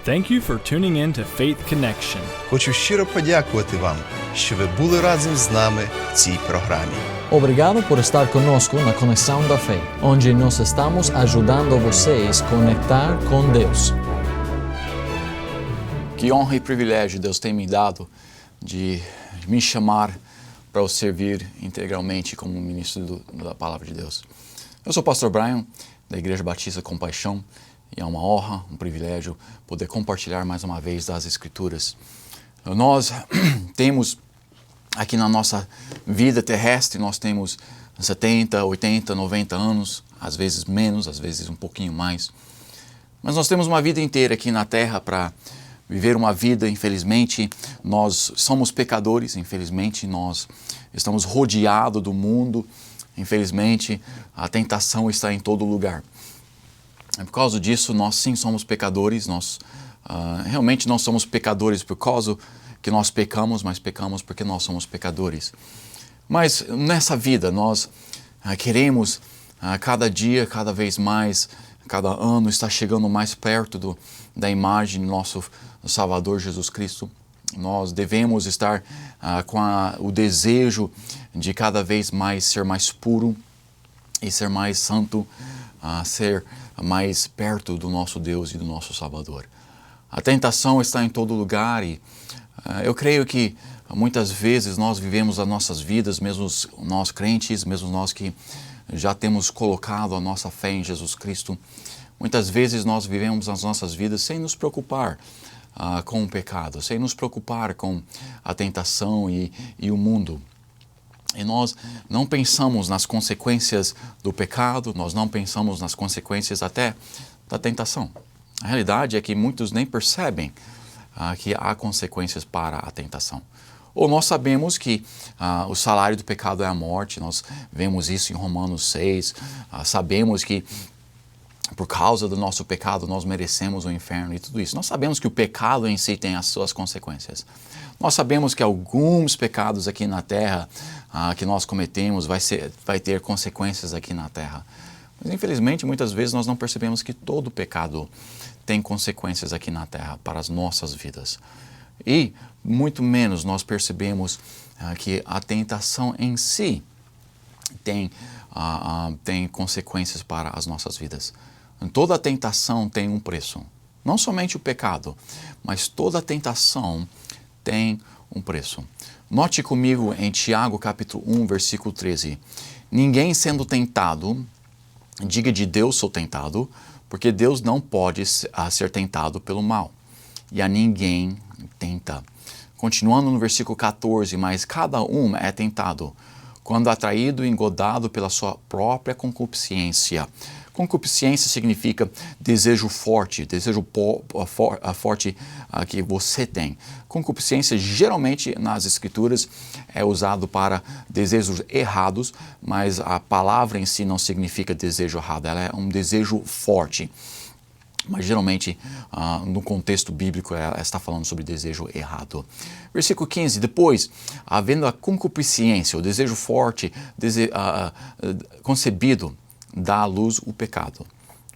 Thank you for tuning in to Faith Connection. Хочу щиро подякувати вам, що ви були разом з нами в цій програмі. Obrigado por estar conosco na Conexão da Fé, onde nós estamos ajudando vocês a conectar com Deus. Que honra e privilégio Deus tem me dado de me chamar para o servir integralmente como ministro da Palavra de Deus. Eu sou o pastor Brian, da Igreja Batista Compaixão, e é uma honra, um privilégio poder compartilhar mais uma vez das Escrituras. Nós temos aqui na nossa vida terrestre, nós temos 70, 80, 90 anos, às vezes menos, às vezes um pouquinho mais. Mas nós temos uma vida inteira aqui na Terra para viver uma vida. Infelizmente, nós somos pecadores, infelizmente nós estamos rodeados do mundo, infelizmente a tentação está em todo lugar. Por causa disso, nós sim somos pecadores, realmente não somos pecadores por causa que nós pecamos, mas pecamos porque nós somos pecadores. Mas nessa vida nós queremos cada dia, cada vez mais, cada ano estar chegando mais perto da imagem do nosso Salvador Jesus Cristo. Nós devemos estar com o desejo de cada vez mais ser mais puro e ser mais santo, ser mais perto do nosso Deus e do nosso Salvador. A tentação está em todo lugar e eu creio que muitas vezes nós vivemos as nossas vidas, mesmo nós crentes, mesmo nós que já temos colocado a nossa fé em Jesus Cristo, muitas vezes nós vivemos as nossas vidas sem nos preocupar com o pecado, sem nos preocupar com a tentação e o mundo. E nós não pensamos nas consequências do pecado, nós não pensamos nas consequências até da tentação. A realidade é que muitos nem percebem que há consequências para a tentação. Ou nós sabemos que o salário do pecado é a morte, nós vemos isso em Romanos 6, sabemos que por causa do nosso pecado nós merecemos o inferno e tudo isso. Nós sabemos que o pecado em si tem as suas consequências. Nós sabemos que alguns pecados aqui na terra que nós cometemos vai ter consequências aqui na terra. Mas infelizmente muitas vezes nós não percebemos que todo pecado tem consequências aqui na terra para as nossas vidas. E muito menos nós percebemos que a tentação em si tem consequências para as nossas vidas. Toda tentação tem um preço. Não somente o pecado, mas toda tentação tem um preço. Note comigo em Tiago capítulo 1, versículo 13. Ninguém sendo tentado, diga de Deus sou tentado, porque Deus não pode ser tentado pelo mal. E a ninguém tenta. Continuando no versículo 14, mas cada um é tentado, quando atraído e engodado pela sua própria concupiscência. Concupiscência significa desejo forte, forte que você tem. Concupiscência geralmente nas Escrituras é usado para desejos errados, mas a palavra em si não significa desejo errado, ela é um desejo forte. Mas geralmente, no contexto bíblico, ela está falando sobre desejo errado. Versículo 15, depois, havendo a concupiscência, o desejo forte, concebido, dá à luz o pecado.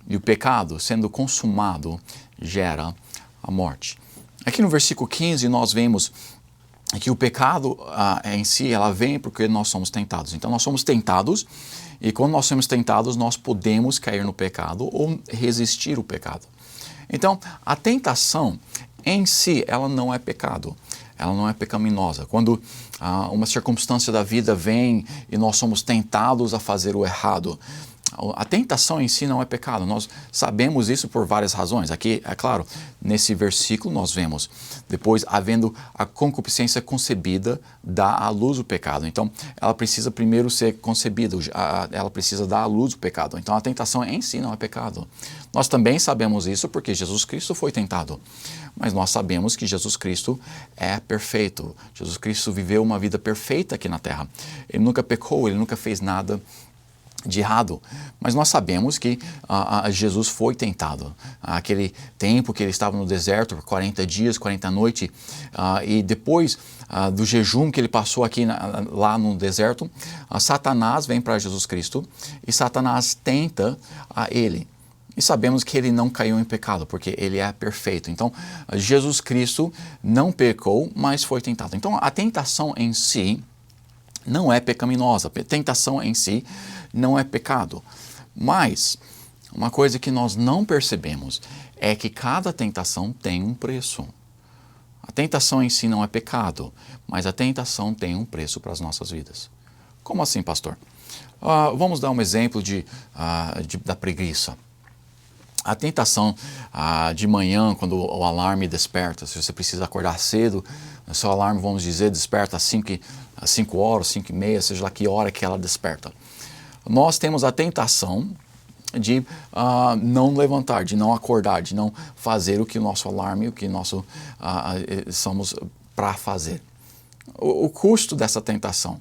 E o pecado, sendo consumado, gera a morte. Aqui no versículo 15 nós vemos que o pecado em si, ela vem porque nós somos tentados. Então nós somos tentados e quando nós somos tentados nós podemos cair no pecado ou resistir ao pecado. Então a tentação em si, ela não é pecado. Ela não é pecaminosa. Quando uma circunstância da vida vem e nós somos tentados a fazer o errado, a tentação em si não é pecado. Nós sabemos isso por várias razões. Aqui, é claro, nesse versículo nós vemos, depois, havendo a concupiscência concebida, dá à luz o pecado. Então, ela precisa primeiro ser concebida, ela precisa dar à luz o pecado. Então, a tentação em si não é pecado. Nós também sabemos isso porque Jesus Cristo foi tentado. Mas nós sabemos que Jesus Cristo é perfeito. Jesus Cristo viveu uma vida perfeita aqui na terra. Ele nunca pecou, ele nunca fez nada de errado, mas nós sabemos que Jesus foi tentado. Aquele tempo que ele estava no deserto por 40 dias, 40 noites, e depois do jejum que ele passou aqui lá no deserto, Satanás vem para Jesus Cristo e Satanás tenta a ele. e sabemos que ele não caiu em pecado, porque ele é perfeito. Então, Jesus Cristo não pecou, mas foi tentado. Então, a tentação em si não é pecaminosa, a tentação em si não é pecado. Mas, uma coisa que nós não percebemos é que cada tentação tem um preço. A tentação em si não é pecado, mas a tentação tem um preço para as nossas vidas. Como assim, pastor? Vamos dar um exemplo da preguiça. A tentação de manhã, quando o alarme desperta, se você precisa acordar cedo, seu alarme, vamos dizer, desperta às 5 horas, 5 e meia, seja lá que hora que ela desperta. Nós temos a tentação de não levantar, de não acordar, de não fazer o que o nosso alarme, o que nós somos para fazer. O custo dessa tentação.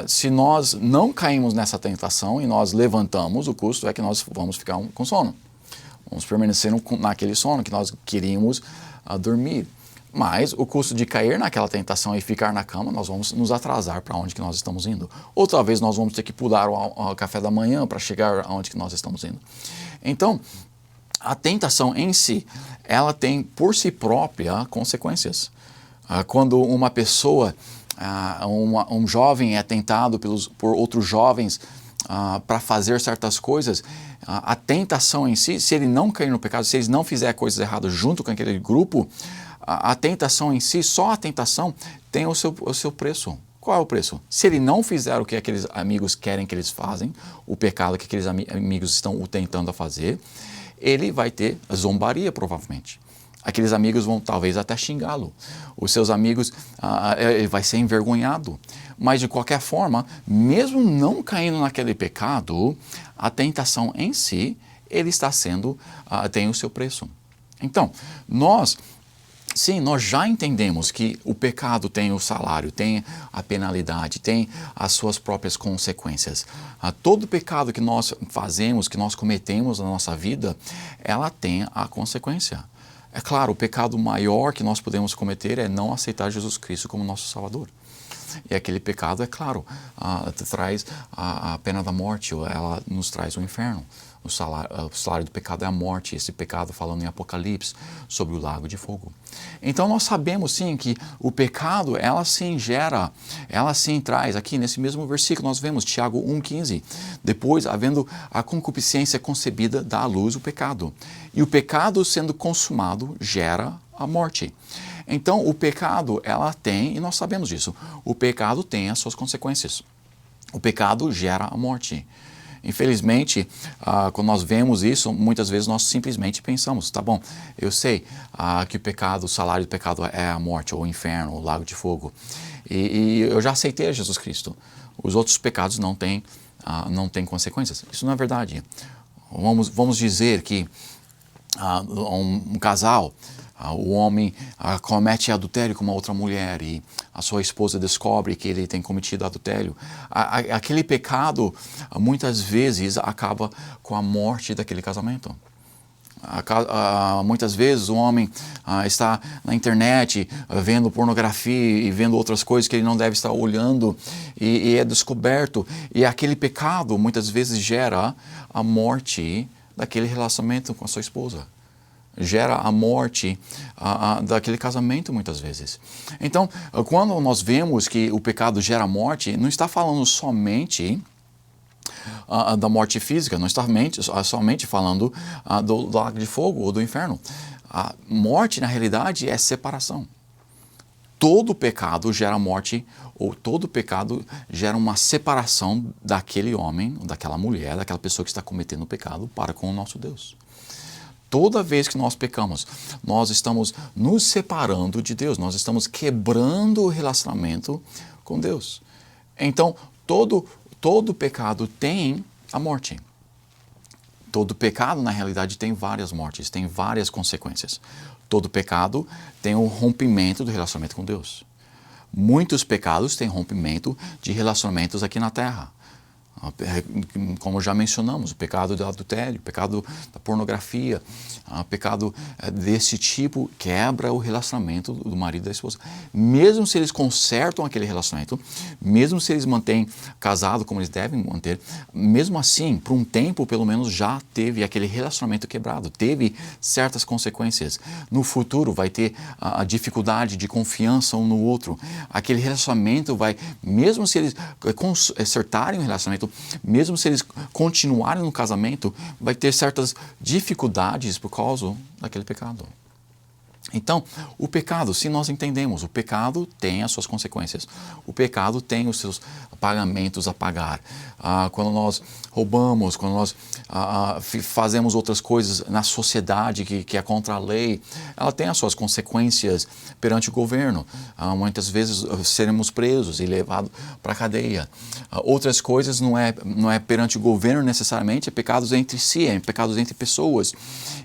Se nós não caímos nessa tentação e nós levantamos, o custo é que nós vamos ficar com sono. Vamos permanecer naquele sono que nós queríamos dormir. Mas o custo de cair naquela tentação e ficar na cama, nós vamos nos atrasar para onde que nós estamos indo. Ou talvez nós vamos ter que pular o café da manhã para chegar aonde que nós estamos indo. Então, a tentação em si, ela tem por si própria consequências. Quando uma pessoa, um jovem é tentado por outros jovens para fazer certas coisas, a tentação em si, se ele não cair no pecado, se ele não fizer coisas erradas junto com aquele grupo, a tentação em si, só a tentação tem o seu preço. Qual é o preço? Se ele não fizer o que aqueles amigos querem que eles façam, o pecado que aqueles amigos estão tentando fazer, ele vai ter zombaria, provavelmente. Aqueles amigos vão talvez até xingá-lo. Os seus amigos, ele vai ser envergonhado. Mas, de qualquer forma, mesmo não caindo naquele pecado, a tentação em si, ele está tem o seu preço. Então, nós já entendemos que o pecado tem o salário, tem a penalidade, tem as suas próprias consequências. Todo pecado que nós fazemos, que nós cometemos na nossa vida, ela tem a consequência. É claro, o pecado maior que nós podemos cometer é não aceitar Jesus Cristo como nosso Salvador. E aquele pecado, é claro, traz a pena da morte, ela nos traz o inferno. O salário do pecado é a morte, esse pecado falando em Apocalipse, sobre o lago de fogo. Então nós sabemos sim que o pecado, ela sim traz, aqui nesse mesmo versículo nós vemos, Tiago 1,15, depois, havendo a concupiscência concebida, dá à luz o pecado. E o pecado sendo consumado gera a morte. Então o pecado, ela tem, e nós sabemos disso, o pecado tem as suas consequências. O pecado gera a morte. Infelizmente, quando nós vemos isso, muitas vezes nós simplesmente pensamos, tá bom, eu sei que o salário do pecado é a morte, ou o inferno, ou o lago de fogo. E eu já aceitei a Jesus Cristo. Os outros pecados não têm consequências. Isso não é verdade. Vamos dizer que um casal, o homem comete adultério com uma outra mulher e a sua esposa descobre que ele tem cometido adultério. Aquele pecado, muitas vezes, acaba com a morte daquele casamento. Muitas vezes o homem está na internet vendo pornografia e vendo outras coisas que ele não deve estar olhando e é descoberto. E aquele pecado, muitas vezes, gera a morte daquele relacionamento com a sua esposa. Gera a morte daquele casamento, muitas vezes. Então, quando nós vemos que o pecado gera a morte, não está falando somente da morte física, não está somente falando do lago de fogo ou do inferno. A morte, na realidade, é separação. Todo pecado gera morte, ou todo pecado gera uma separação daquele homem, daquela mulher, daquela pessoa que está cometendo o pecado para com o nosso Deus. Toda vez que nós pecamos, nós estamos nos separando de Deus, nós estamos quebrando o relacionamento com Deus. Então, todo pecado tem a morte. Todo pecado, na realidade, tem várias mortes, tem várias consequências. Todo pecado tem o rompimento do relacionamento com Deus. Muitos pecados têm rompimento de relacionamentos aqui na terra. Como já mencionamos, o pecado do adultério, o pecado da pornografia, o pecado desse tipo quebra o relacionamento do marido e da esposa. Mesmo se eles consertam aquele relacionamento, mesmo se eles mantêm casado como eles devem manter, mesmo assim, por um tempo, pelo menos, já teve aquele relacionamento quebrado, teve certas consequências. No futuro vai ter a dificuldade de confiança um no outro. Aquele relacionamento vai, mesmo se eles consertarem o relacionamento, mesmo se eles continuarem no casamento, vai ter certas dificuldades por causa daquele pecado. Então, o pecado, se nós entendemos, o pecado tem as suas consequências. O pecado tem os seus pagamentos a pagar. Quando nós roubamos, quando nós fazemos outras coisas na sociedade que é contra a lei, ela tem as suas consequências perante o governo. Muitas vezes seremos presos e levados para a cadeia. Outras coisas não é perante o governo necessariamente, é pecados entre si, é pecados entre pessoas.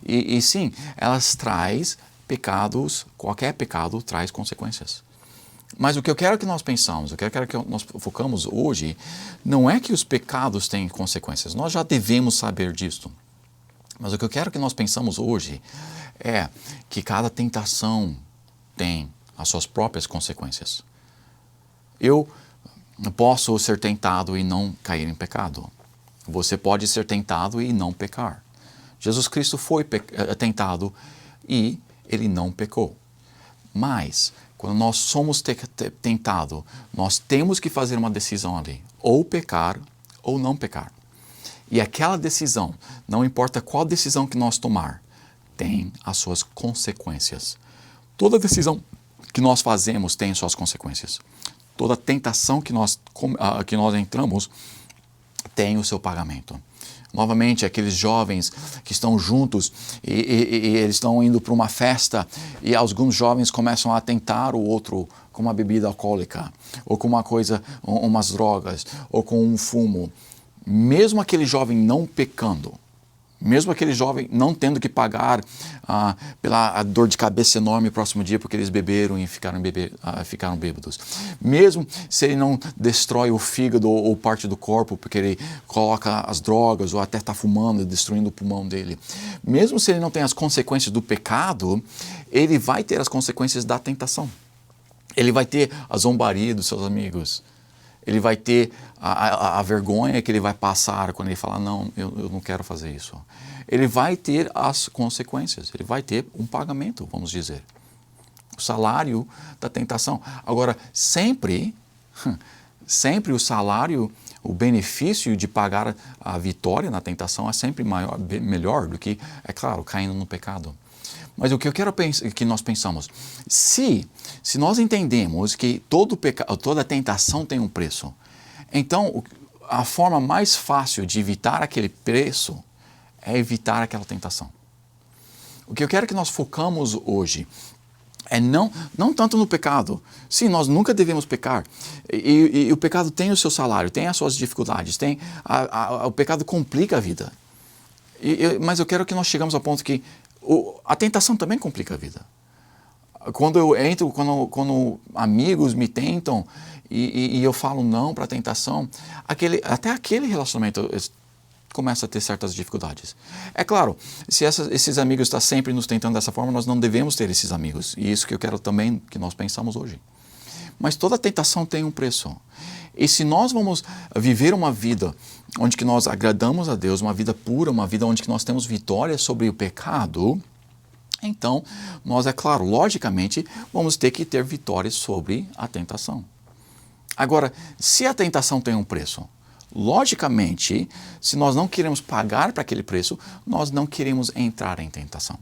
E sim, elas trazem pecados, qualquer pecado traz consequências. Mas o que eu quero que nós pensamos, o que eu quero que nós focamos hoje, não é que os pecados têm consequências. Nós já devemos saber disso. Mas o que eu quero que nós pensamos hoje é que cada tentação tem as suas próprias consequências. Eu posso ser tentado e não cair em pecado. Você pode ser tentado e não pecar. Jesus Cristo foi tentado e ele não pecou. Mas, quando nós somos tentados, nós temos que fazer uma decisão ali. Ou pecar, ou não pecar. E aquela decisão, não importa qual decisão que nós tomar, tem as suas consequências. Toda decisão que nós fazemos tem suas consequências. Toda tentação que nós entramos tem o seu pagamento. Novamente, aqueles jovens que estão juntos e eles estão indo para uma festa e alguns jovens começam a tentar o outro com uma bebida alcoólica, ou com uma coisa, umas drogas, ou com um fumo. Mesmo aquele jovem não pecando, mesmo aquele jovem não tendo que pagar pela dor de cabeça enorme no próximo dia porque eles beberam e ficaram bêbados. Mesmo se ele não destrói o fígado ou parte do corpo porque ele coloca as drogas ou até está fumando e destruindo o pulmão dele. Mesmo se ele não tem as consequências do pecado, ele vai ter as consequências da tentação. Ele vai ter a zombaria dos seus amigos. Ele vai ter a vergonha que ele vai passar quando ele falar, não, eu não quero fazer isso. Ele vai ter as consequências, ele vai ter um pagamento, vamos dizer. O salário da tentação. Agora, sempre o salário, o benefício de pagar a vitória na tentação é sempre melhor do que, é claro, caindo no pecado. Mas o que eu quero que nós pensamos, se nós entendemos que toda tentação tem um preço, então a forma mais fácil de evitar aquele preço é evitar aquela tentação. O que eu quero que nós focamos hoje é não tanto no pecado. Sim, nós nunca devemos pecar. E o pecado tem o seu salário, tem as suas dificuldades, o pecado complica a vida. Mas eu quero que nós chegamos ao ponto que a tentação também complica a vida. Quando eu entro, quando amigos me tentam e eu falo não para a tentação, até aquele relacionamento começa a ter certas dificuldades. É claro, se esses amigos estão sempre nos tentando dessa forma, nós não devemos ter esses amigos. E isso que eu quero também que nós pensamos hoje. Mas toda tentação tem um preço. E se nós vamos viver uma vida onde que nós agradamos a Deus, uma vida pura, uma vida onde que nós temos vitória sobre o pecado, então nós, é claro, logicamente, vamos ter que ter vitória sobre a tentação. Agora, se a tentação tem um preço, logicamente, se nós não queremos pagar para aquele preço, nós não queremos entrar em tentação.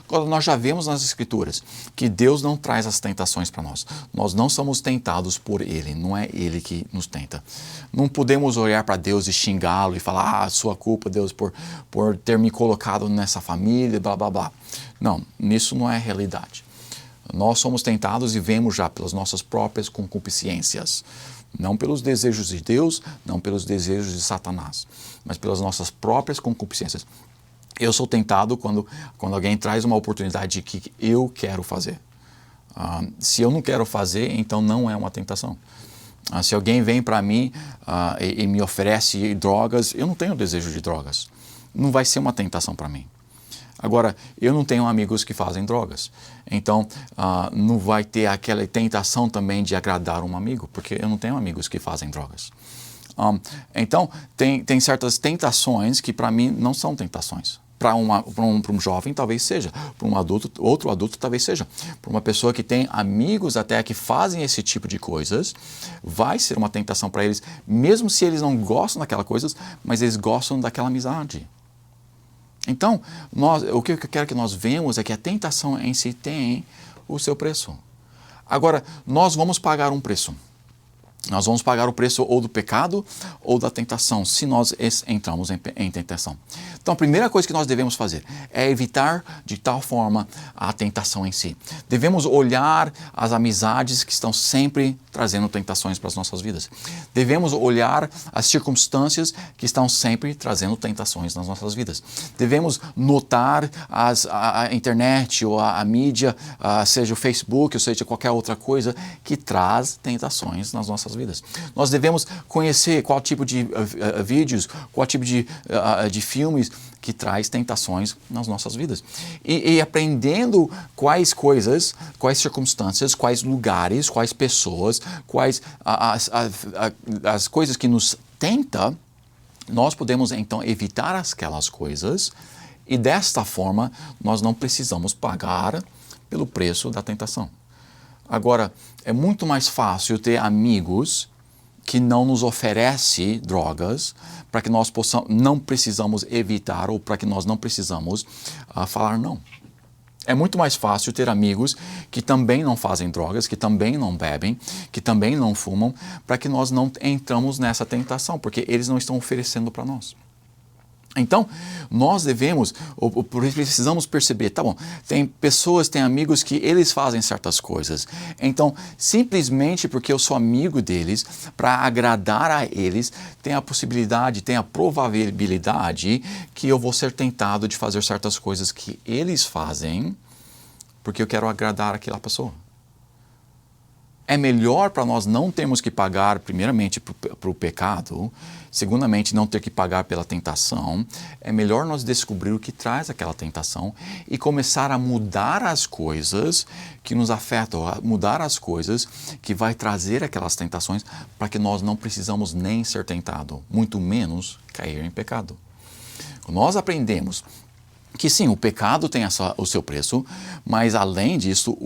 Agora, nós já vemos nas Escrituras que Deus não traz as tentações para nós. Nós não somos tentados por Ele, não é Ele que nos tenta. Não podemos olhar para Deus e xingá-lo e falar, sua culpa, Deus, por ter me colocado nessa família, blá, blá, blá. Não, nisso não é realidade. Nós somos tentados e vemos já pelas nossas próprias concupiscências. Não pelos desejos de Deus, não pelos desejos de Satanás, mas pelas nossas próprias concupiscências. Eu sou tentado quando alguém traz uma oportunidade que eu quero fazer. Se eu não quero fazer, então não é uma tentação. Se alguém vem para mim e me oferece drogas, eu não tenho desejo de drogas. Não vai ser uma tentação para mim. Agora, eu não tenho amigos que fazem drogas. Então, não vai ter aquela tentação também de agradar um amigo, porque eu não tenho amigos que fazem drogas. Então, tem certas tentações que para mim não são tentações. Para um jovem talvez seja, para um adulto, outro adulto talvez seja. Para uma pessoa que tem amigos até que fazem esse tipo de coisas, vai ser uma tentação para eles, mesmo se eles não gostam daquelas coisas, mas eles gostam daquela amizade. Então, o que eu quero que nós vemos é que a tentação em si tem o seu preço. Agora, nós vamos pagar um preço. Nós vamos pagar o preço ou do pecado ou da tentação, se nós entramos em tentação. Então, a primeira coisa que nós devemos fazer é evitar de tal forma a tentação em si. Devemos olhar as amizades que estão sempre trazendo tentações para as nossas vidas. Devemos olhar as circunstâncias que estão sempre trazendo tentações nas nossas vidas. Devemos notar a internet ou a mídia, seja o Facebook, ou seja qualquer outra coisa que traz tentações nas nossas vidas. Nós devemos conhecer qual tipo de vídeos, qual tipo de filmes que traz tentações nas nossas vidas. E aprendendo quais coisas, quais circunstâncias, quais lugares, quais pessoas, quais as coisas que nos tentam, nós podemos então evitar aquelas coisas e desta forma nós não precisamos pagar pelo preço da tentação. Agora, é muito mais fácil ter amigos que não nos oferecem drogas para que nós não precisamos evitar ou para que nós não precisamos falar não. É muito mais fácil ter amigos que também não fazem drogas, que também não bebem, que também não fumam, para que nós não entramos nessa tentação, porque eles não estão oferecendo para nós. Então, nós precisamos perceber, tá bom, tem pessoas, tem amigos que eles fazem certas coisas. Então, simplesmente porque eu sou amigo deles, para agradar a eles, tem a possibilidade, tem a probabilidade que eu vou ser tentado de fazer certas coisas que eles fazem, porque eu quero agradar aquela pessoa. É melhor para nós não termos que pagar, primeiramente, para o pecado, segundamente, não ter que pagar pela tentação. É melhor nós descobrir o que traz aquela tentação e começar a mudar as coisas que nos afetam, a mudar as coisas que vai trazer aquelas tentações para que nós não precisamos nem ser tentados, muito menos cair em pecado. Nós aprendemos que sim, o pecado tem o seu preço, mas além disso,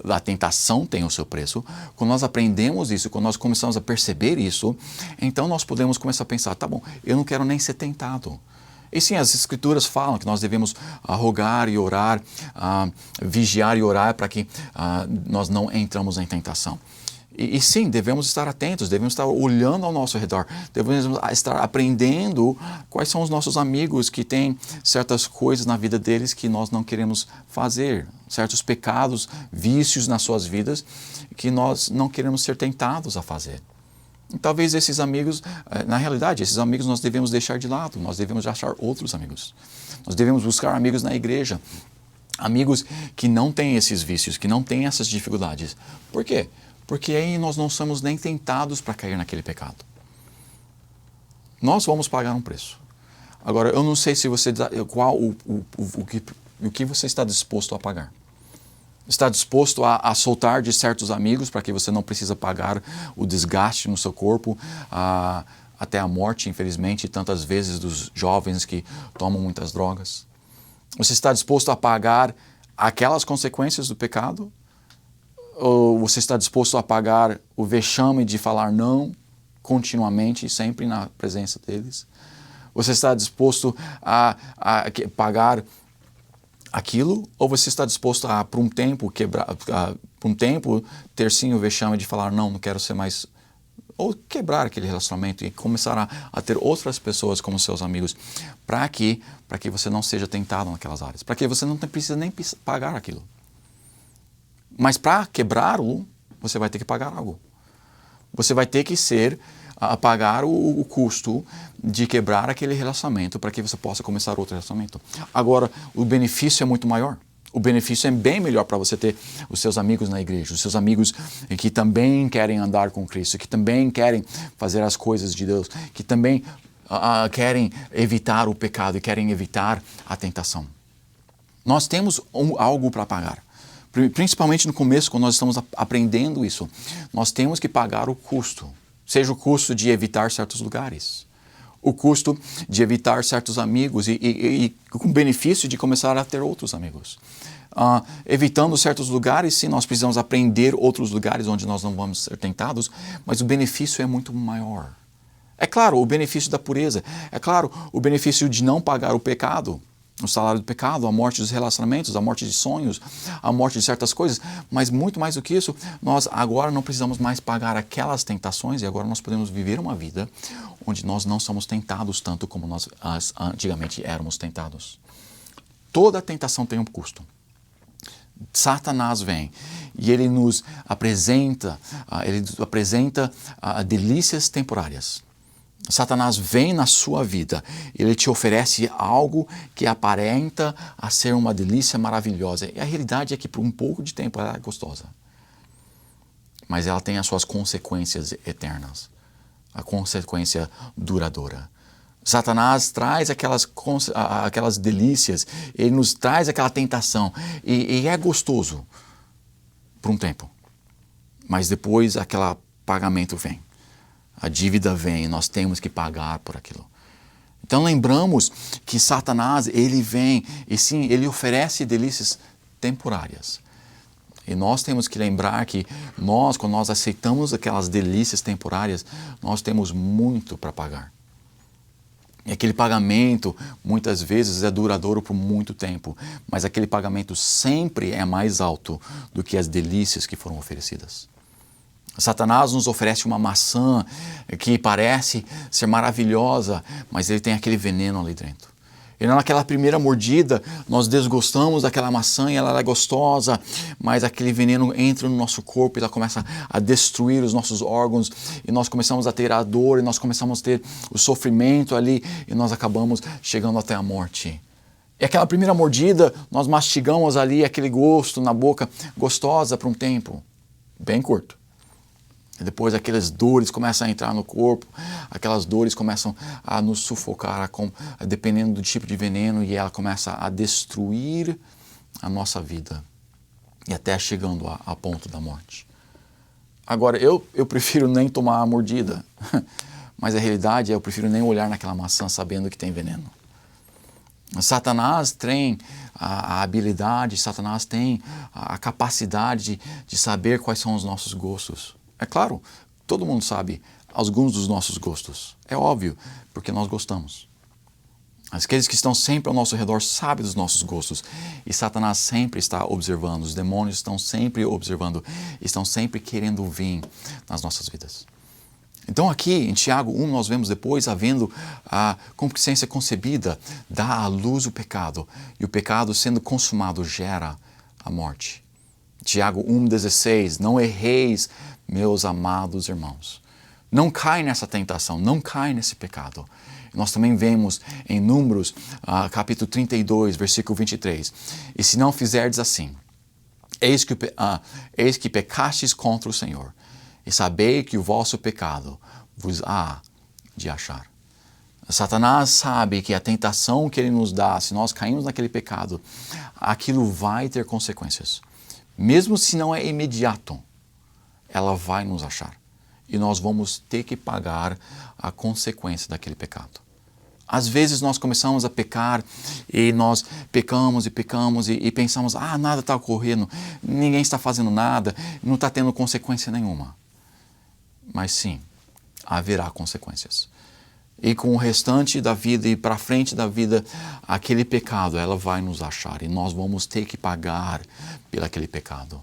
a tentação tem o seu preço. Quando nós aprendemos isso, quando nós começamos a perceber isso, então nós podemos começar a pensar, tá bom, eu não quero nem ser tentado. E sim, as Escrituras falam que nós devemos rogar e orar, vigiar e orar para que nós não entramos em tentação. E sim, devemos estar atentos, devemos estar olhando ao nosso redor, devemos estar aprendendo quais são os nossos amigos que têm certas coisas na vida deles que nós não queremos fazer, certos pecados, vícios nas suas vidas que nós não queremos ser tentados a fazer. E talvez esses amigos, na realidade, esses amigos nós devemos deixar de lado, nós devemos achar outros amigos. Nós devemos buscar amigos na igreja, amigos que não têm esses vícios, que não têm essas dificuldades. Por quê? Porque aí nós não somos nem tentados para cair naquele pecado. Nós vamos pagar um preço. Agora, eu não sei se você o que você está disposto a pagar. Está disposto a soltar de certos amigos para que você não precisa pagar o desgaste no seu corpo, até a morte, infelizmente, tantas vezes dos jovens que tomam muitas drogas? Você está disposto a pagar aquelas consequências do pecado? Ou você está disposto a pagar o vexame de falar não continuamente, sempre na presença deles? Você está disposto a pagar aquilo? Ou você está disposto a, por um tempo, ter sim o vexame de falar não quero ser mais... Ou quebrar aquele relacionamento e começar a ter outras pessoas como seus amigos para que você não seja tentado naquelas áreas, para que você não precisa nem pagar aquilo. Mas para quebrá-lo, você vai ter que pagar algo. Você vai ter que pagar o custo de quebrar aquele relacionamento para que você possa começar outro relacionamento. Agora, o benefício é muito maior. O benefício é bem melhor para você ter os seus amigos na igreja, os seus amigos que também querem andar com Cristo, que também querem fazer as coisas de Deus, que também querem evitar o pecado e querem evitar a tentação. Nós temos algo para pagar. Principalmente no começo, quando nós estamos aprendendo isso, nós temos que pagar o custo. Seja o custo de evitar certos lugares, o custo de evitar certos amigos e com o benefício de começar a ter outros amigos. Evitando certos lugares, sim, nós precisamos aprender outros lugares onde nós não vamos ser tentados, mas o benefício é muito maior. É claro, o benefício da pureza, é claro, o benefício de não pagar o pecado, o salário do pecado, a morte dos relacionamentos, a morte de sonhos, a morte de certas coisas, mas muito mais do que isso, nós agora não precisamos mais pagar aquelas tentações e agora nós podemos viver uma vida onde nós não somos tentados tanto como nós antigamente éramos tentados. Toda tentação tem um custo. Satanás vem e ele nos apresenta delícias temporárias. Satanás vem na sua vida, ele te oferece algo que aparenta a ser uma delícia maravilhosa. E a realidade é que por um pouco de tempo ela é gostosa. Mas ela tem as suas consequências eternas, a consequência duradoura. Satanás traz aquelas delícias, ele nos traz aquela tentação e é gostoso por um tempo. Mas depois aquele pagamento vem. A dívida vem e nós temos que pagar por aquilo. Então lembramos que Satanás, ele vem e sim, ele oferece delícias temporárias. E nós temos que lembrar que quando nós aceitamos aquelas delícias temporárias, nós temos muito para pagar. E aquele pagamento, muitas vezes, é duradouro por muito tempo, mas aquele pagamento sempre é mais alto do que as delícias que foram oferecidas. Satanás nos oferece uma maçã que parece ser maravilhosa, mas ele tem aquele veneno ali dentro. E naquela primeira mordida, nós desgostamos daquela maçã e ela é gostosa, mas aquele veneno entra no nosso corpo e ela começa a destruir os nossos órgãos e nós começamos a ter a dor e nós começamos a ter o sofrimento ali e nós acabamos chegando até a morte. E aquela primeira mordida, nós mastigamos ali aquele gosto na boca, gostosa por um tempo, bem curto. E depois aquelas dores começam a entrar no corpo, aquelas dores começam a nos sufocar, dependendo do tipo de veneno, e ela começa a destruir a nossa vida, e até chegando a ponto da morte. Agora, eu prefiro nem tomar a mordida, mas a realidade é eu prefiro nem olhar naquela maçã sabendo que tem veneno. Satanás tem a habilidade, Satanás tem a capacidade de saber quais são os nossos gostos. É claro, todo mundo sabe alguns dos nossos gostos. É óbvio, porque nós gostamos. Aqueles que estão sempre ao nosso redor sabem dos nossos gostos. E Satanás sempre está observando, os demônios estão sempre observando, estão sempre querendo vir nas nossas vidas. Então aqui em Tiago 1 nós vemos depois, havendo a concupiscência concebida, dá à luz o pecado. E o pecado sendo consumado gera a morte. Tiago 1,16, não erreis, meus amados irmãos. Não cai nessa tentação, não cai nesse pecado. Nós também vemos em Números, capítulo 32, versículo 23. E se não fizerdes assim, eis que pecastes contra o Senhor, e sabei que o vosso pecado vos há de achar. Satanás sabe que a tentação que ele nos dá, se nós caímos naquele pecado, aquilo vai ter consequências. Mesmo se não é imediato, ela vai nos achar. E nós vamos ter que pagar a consequência daquele pecado. Às vezes nós começamos a pecar e nós pecamos e pensamos, nada está ocorrendo, ninguém está fazendo nada, não está tendo consequência nenhuma. Mas sim, haverá consequências. E com o restante da vida e para frente da vida, aquele pecado, ela vai nos achar e nós vamos ter que pagar por aquele pecado.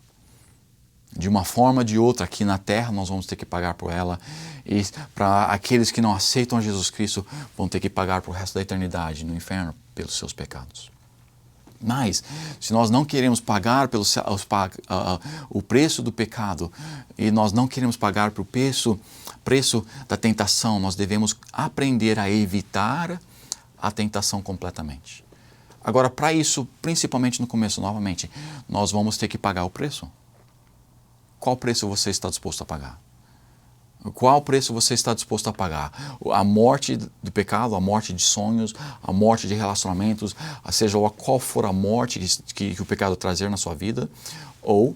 De uma forma ou de outra, aqui na terra, nós vamos ter que pagar por ela. E para aqueles que não aceitam Jesus Cristo, vão ter que pagar por o resto da eternidade no inferno pelos seus pecados. Mas, se nós não queremos pagar o preço do pecado e nós não queremos pagar pelo preço da tentação, nós devemos aprender a evitar a tentação completamente. Agora, para isso, principalmente no começo, novamente, nós vamos ter que pagar o preço. Qual preço você está disposto a pagar? Qual preço você está disposto a pagar? A morte do pecado, a morte de sonhos, a morte de relacionamentos, seja qual for a morte que o pecado trazer na sua vida, ou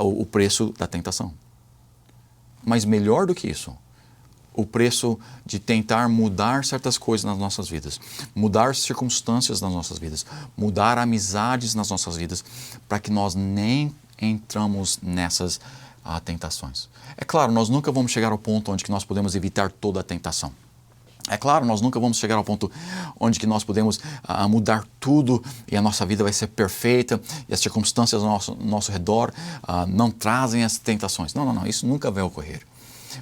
o preço da tentação. Mas melhor do que isso, o preço de tentar mudar certas coisas nas nossas vidas, mudar circunstâncias nas nossas vidas, mudar amizades nas nossas vidas, para que nós nem entramos nessas tentações. É claro, nós nunca vamos chegar ao ponto onde que nós podemos evitar toda a tentação. É claro, nós nunca vamos chegar ao ponto onde que nós podemos mudar tudo e a nossa vida vai ser perfeita e as circunstâncias ao nosso redor não trazem as tentações. Não, isso nunca vai ocorrer.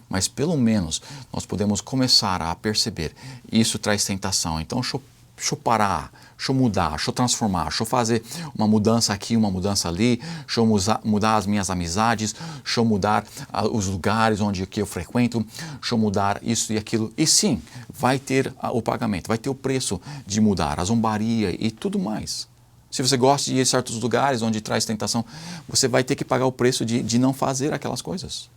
Mas pelo menos nós podemos começar a perceber isso traz tentação. Então, deixa eu parar, deixa eu mudar, deixa eu transformar, deixa eu fazer uma mudança aqui, uma mudança ali, deixa eu mudar as minhas amizades, deixa eu mudar os lugares onde eu frequento, deixa eu mudar isso e aquilo. E sim, vai ter o pagamento, vai ter o preço de mudar, a zombaria e tudo mais. Se você gosta de ir a certos lugares onde traz tentação, você vai ter que pagar o preço de não fazer aquelas coisas.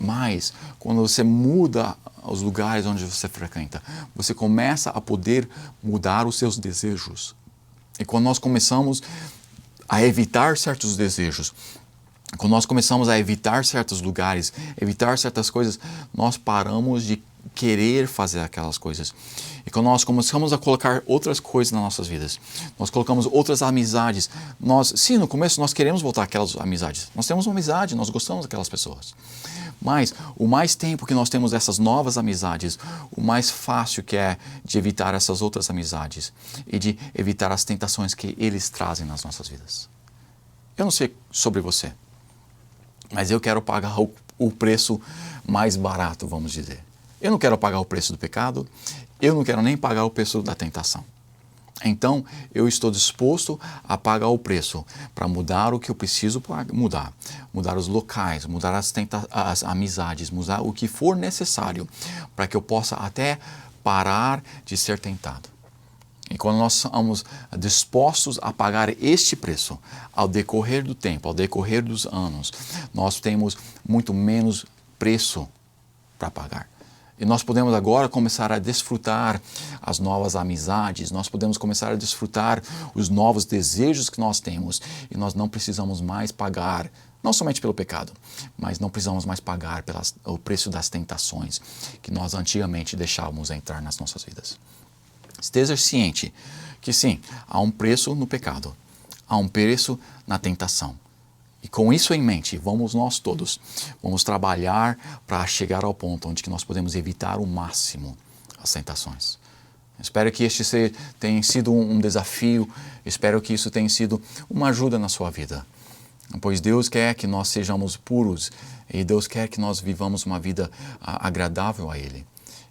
Mas, quando você muda os lugares onde você frequenta, você começa a poder mudar os seus desejos. E quando nós começamos a evitar certos desejos, quando nós começamos a evitar certos lugares, evitar certas coisas, nós paramos de querer fazer aquelas coisas. E quando nós começamos a colocar outras coisas nas nossas vidas, nós colocamos outras amizades, sim, no começo nós queremos voltar àquelas amizades. Nós temos uma amizade, nós gostamos daquelas pessoas. Mas o mais tempo que nós temos essas novas amizades, o mais fácil que é de evitar essas outras amizades e de evitar as tentações que eles trazem nas nossas vidas. Eu não sei sobre você, mas eu quero pagar o preço mais barato, vamos dizer. Eu não quero pagar o preço do pecado, eu não quero nem pagar o preço da tentação. Então, eu estou disposto a pagar o preço para mudar o que eu preciso mudar. Mudar os locais, mudar as amizades, mudar o que for necessário para que eu possa até parar de ser tentado. E quando nós estamos dispostos a pagar este preço, ao decorrer do tempo, ao decorrer dos anos, nós temos muito menos preço para pagar. E nós podemos agora começar a desfrutar as novas amizades, nós podemos começar a desfrutar os novos desejos que nós temos. E nós não precisamos mais pagar, não somente pelo pecado, mas não precisamos mais pagar o preço das tentações que nós antigamente deixávamos entrar nas nossas vidas. Esteja ciente que sim, há um preço no pecado, há um preço na tentação. E com isso em mente, nós todos vamos trabalhar para chegar ao ponto onde que nós podemos evitar o máximo as tentações. Espero que este tenha sido um desafio, espero que isso tenha sido uma ajuda na sua vida. Pois Deus quer que nós sejamos puros e Deus quer que nós vivamos uma vida agradável a Ele.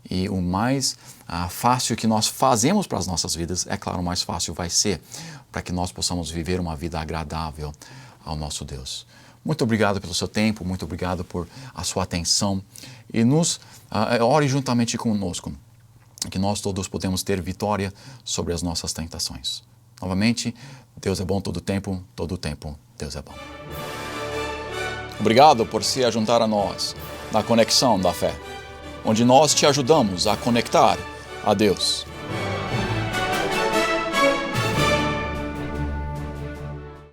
E o mais fácil que nós fazemos para as nossas vidas, é claro, o mais fácil vai ser para que nós possamos viver uma vida agradável ao nosso Deus. Muito obrigado pelo seu tempo, muito obrigado por a sua atenção e ore juntamente conosco, que nós todos podemos ter vitória sobre as nossas tentações. Novamente, Deus é bom todo tempo Deus é bom. Obrigado por se ajuntar a nós na Conexão da Fé, onde nós te ajudamos a conectar a Deus.